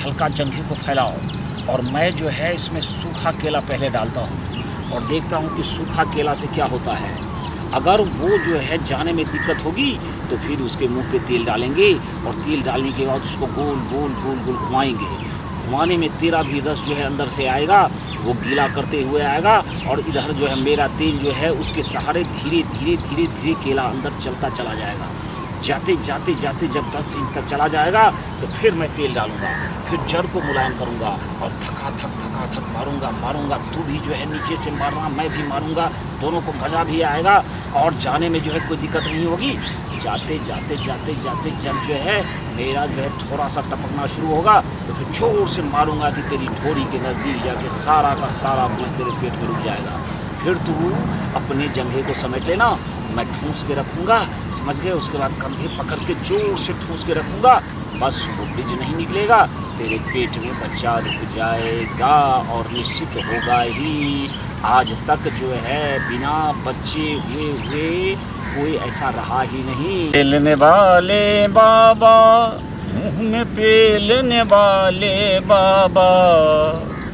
हल्का जंघे को फैलाओ और मैं जो है इसमें सूखा केला पहले डालता हूँ और देखता हूँ कि सूखा केला से क्या होता है। अगर वो जो है जाने में दिक्कत होगी तो फिर उसके मुंह पे तेल डालेंगे और तेल डालने के बाद उसको गोल गोल गोल गोल घुमाएंगे। घुमाने में तेरा भी रस जो है अंदर से आएगा, वो गीला करते हुए आएगा और इधर जो है मेरा तेल जो है उसके सहारे धीरे धीरे धीरे धीरे केला अंदर चलता चला जाएगा। जाते जाते जाते जब 10 इंच तक चला जाएगा तो फिर मैं तेल डालूंगा, फिर जड़ को मुलायम करूंगा और थका थक मारूंगा। तू भी जो है नीचे से मारना, मैं भी मारूंगा, दोनों को मज़ा भी आएगा और जाने में जो है कोई दिक्कत नहीं होगी। जाते जाते जाते जाते जब जो है मेरा जो है थोड़ा सा टपकना शुरू होगा तो फिर जोर से मारूंगा कि तेरी ठोड़ी के नज़दीक जाके सारा का सारा ब्रिज तेरे पेट में रुक जाएगा। फिर तू अपने जंघे को समेट लेना, मैं ठूस के रखूँगा, समझ गए। उसके बाद कंधे पकड़ के जोर से ठूस के रखूँगा, बस वो ब्रिज नहीं निकलेगा, तेरे पेट में बच्चा रुक जाएगा और निश्चित होगा ही। आज तक जो है बिना बच्चे हुए कोई ऐसा रहा ही नहीं। पेलने वाले बाबा, मुँह में पेलने वाले बाबा,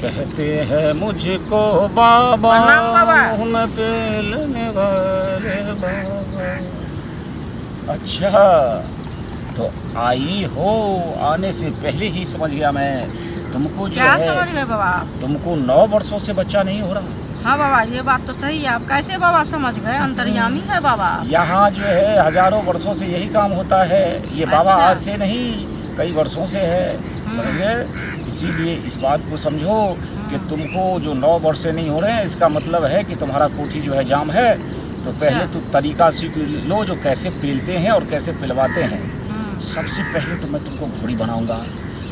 कहते हैं मुझको बाबा, मुँह में पेलने वाले बाबा। अच्छा, तो आई हो, आने से पहले ही समझ गया मैं। तुमको जो क्या है समझ गए बाबा? तुमको 9 वर्षों से बच्चा नहीं हो रहा। हाँ बाबा, ये बात तो सही है। आप कैसे बाबा समझ गए? अंतर्यामी है बाबा। यहाँ जो है हजारों वर्षों से यही काम होता है। ये बाबा अच्छा। आज से नहीं, कई वर्षों से है, समझे। इसीलिए इस बात को समझो कि तुमको जो 9 वर्ष से नहीं हो रहे हैं, इसका मतलब है कि तुम्हारा कोठी जो है जाम है। तो पहले तो तरीका सीख लो जो कैसे पेलते हैं और कैसे पिलवाते हैं। सबसे पहले तो मैं तुमको घोड़ी बनाऊंगा।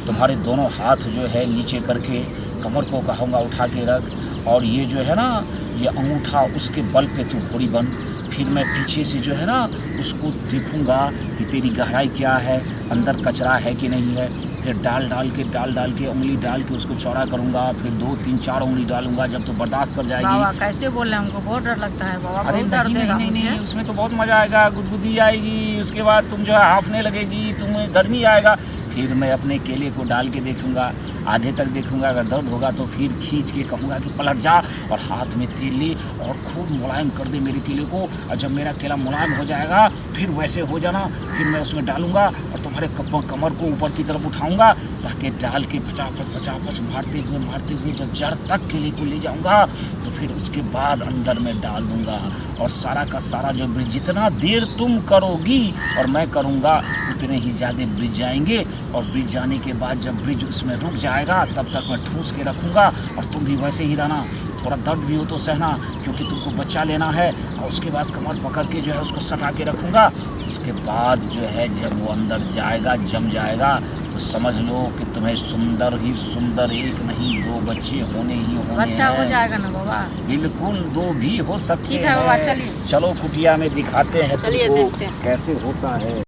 तुम्हारे दोनों हाथ जो है नीचे करके कमर को कहूँगा उठा के रख, और ये जो है ना ये अंगूठा, उसके बल पे तू घोड़ी बन। फिर मैं पीछे से जो है ना उसको देखूंगा कि तेरी गहराई क्या है, अंदर कचरा है कि नहीं है। फिर डाल डाल के उंगली डाल के उसको चौड़ा करूंगा, फिर 2 3 4 उंगली डालूंगा। जब तो बर्दाश्त कर जाएगी। बाबा कैसे बोल रहे हैं? हमको बहुत डर लगता है बाबा। अरे बहुत डर देगा नहीं, उसमें तो बहुत मज़ा आएगा, गुदगुदी आएगी। उसके बाद तुम जो है हाँफने लगेगी, तुम्हें गर्मी आएगा। फिर मैं अपने केले को डाल के देखूंगा, आधे तक देखूंगा, अगर दर्द होगा तो फिर खींच के कहूँगा कि पलट जा और हाथ में तेल ले और खूब मुलायम कर दे मेरे केले को। और जब मेरा केला मुलायम हो जाएगा फिर वैसे हो जाना, फिर मैं उसमें डालूंगा और तुम्हारे कमर को ऊपर की तरफ उठाऊंगा, ताकि डाल के पचापच मारते हुए जब जड़ तक केले को ले जाऊंगा तो फिर उसके बाद अंदर में डाल दूंगा। और सारा का सारा जो ब्रिज, जितना देर तुम करोगी और मैं करूँगा उतने ही ज़्यादा ब्रिज जाएंगे। और ब्रिज जाने के बाद जब ब्रिज उसमें रुक जाएगा तब तक मैं ठूस के रखूँगा और तुम भी वैसे ही रहना। थोड़ा दर्द भी हो तो सहना, क्योंकि तुमको बच्चा लेना है। और उसके बाद कमर पकड़ के जो है उसको सटा के रखूँगा। उसके बाद जो है जब वो अंदर जाएगा, जम जाएगा, तो समझ लो कि तुम्हें सुंदर ही सुंदर, एक नहीं 2 बच्चे होने ही होने बच्चा हो जाएगा ना बाबा? बिल्कुल, 2 भी हो सकते हैं। ठीक है बाबा, चलिए चलो कुटिया में दिखाते हैं चलिए तुमको देखते हैं कैसे होता है।